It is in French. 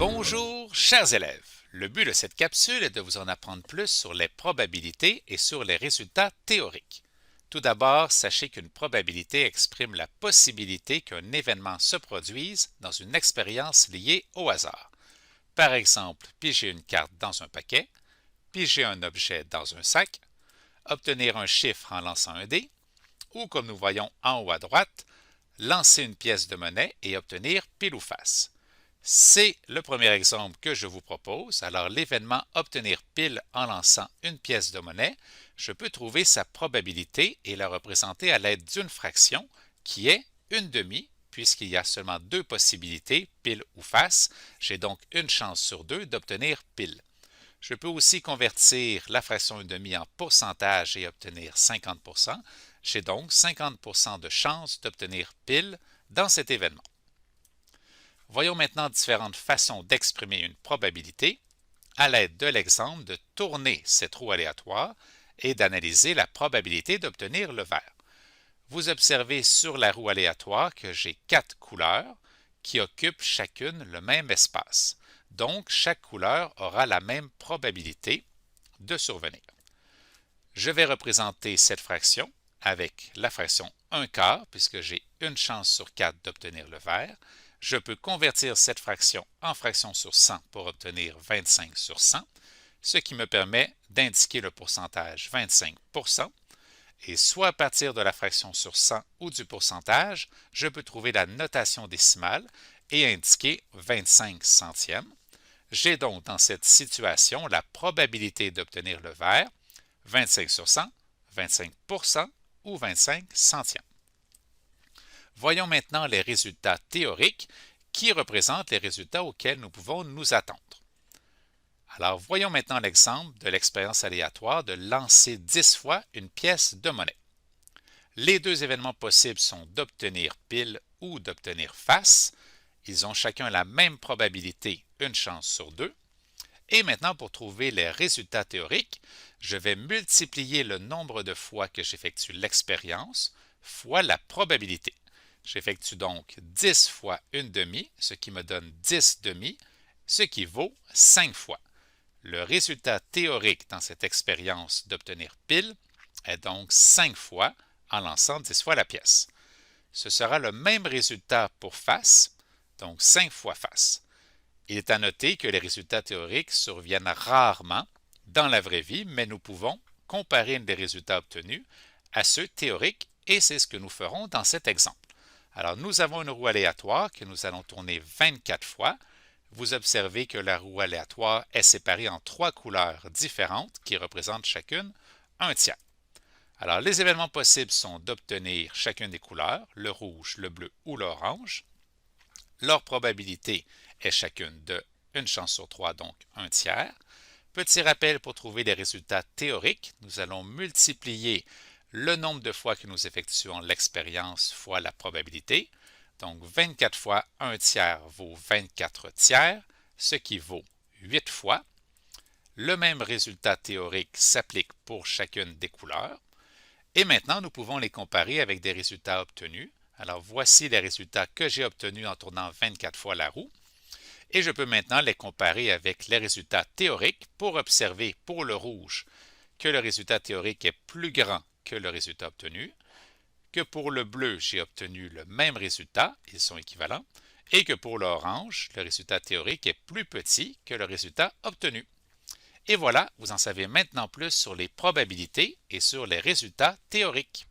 Bonjour, chers élèves. Le but de cette capsule est de vous en apprendre plus sur les probabilités et sur les résultats théoriques. Tout d'abord, sachez qu'une probabilité exprime la possibilité qu'un événement se produise dans une expérience liée au hasard. Par exemple, piger une carte dans un paquet, piger un objet dans un sac, obtenir un chiffre en lançant un dé, ou comme nous voyons en haut à droite, lancer une pièce de monnaie et obtenir pile ou face. C'est le premier exemple que je vous propose. Alors, l'événement obtenir pile en lançant une pièce de monnaie, je peux trouver sa probabilité et la représenter à l'aide d'une fraction qui est une demi, puisqu'il y a seulement deux possibilités, pile ou face. J'ai donc une chance sur deux d'obtenir pile. Je peux aussi convertir la fraction 1/2 en pourcentage et obtenir 50%. J'ai donc 50% de chance d'obtenir pile dans cet événement. Voyons maintenant différentes façons d'exprimer une probabilité à l'aide de l'exemple de tourner cette roue aléatoire et d'analyser la probabilité d'obtenir le vert. Vous observez sur la roue aléatoire que j'ai 4 couleurs qui occupent chacune le même espace. Donc, chaque couleur aura la même probabilité de survenir. Je vais représenter cette fraction avec la fraction 1/4 puisque j'ai une chance sur 4 d'obtenir le vert. Je peux convertir cette fraction en fraction sur 100 pour obtenir 25 sur 100, ce qui me permet d'indiquer le pourcentage 25%. Et soit à partir de la fraction sur 100 ou du pourcentage, je peux trouver la notation décimale et indiquer 25 centièmes. J'ai donc dans cette situation la probabilité d'obtenir le vert 25 sur 100, 25% ou 25 centièmes. Voyons maintenant les résultats théoriques qui représentent les résultats auxquels nous pouvons nous attendre. Alors, voyons maintenant l'exemple de l'expérience aléatoire de lancer 10 fois une pièce de monnaie. Les deux événements possibles sont d'obtenir pile ou d'obtenir face. Ils ont chacun la même probabilité, une chance sur deux. Et maintenant, pour trouver les résultats théoriques, je vais multiplier le nombre de fois que j'effectue l'expérience fois la probabilité. J'effectue donc 10 fois 1/2, ce qui me donne 10 demi, ce qui vaut 5 fois. Le résultat théorique dans cette expérience d'obtenir pile est donc 5 fois en lançant 10 fois la pièce. Ce sera le même résultat pour face, donc 5 fois face. Il est à noter que les résultats théoriques surviennent rarement dans la vraie vie, mais nous pouvons comparer les résultats obtenus à ceux théoriques et c'est ce que nous ferons dans cet exemple. Alors, nous avons une roue aléatoire que nous allons tourner 24 fois. Vous observez que la roue aléatoire est séparée en 3 couleurs différentes qui représentent chacune un tiers. Alors, les événements possibles sont d'obtenir chacune des couleurs, le rouge, le bleu ou l'orange. Leur probabilité est chacune de 1 chance sur 3, donc un tiers. Petit rappel pour trouver les résultats théoriques, nous allons multiplier le nombre de fois que nous effectuons l'expérience fois la probabilité. Donc 24 fois 1 tiers vaut 24 tiers, ce qui vaut 8 fois. Le même résultat théorique s'applique pour chacune des couleurs. Et maintenant, nous pouvons les comparer avec des résultats obtenus. Alors voici les résultats que j'ai obtenus en tournant 24 fois la roue. Et je peux maintenant les comparer avec les résultats théoriques pour observer pour le rouge que le résultat théorique est plus grand que le résultat obtenu, que pour le bleu, j'ai obtenu le même résultat, ils sont équivalents, et que pour l'orange, le résultat théorique est plus petit que le résultat obtenu. Et voilà, vous en savez maintenant plus sur les probabilités et sur les résultats théoriques.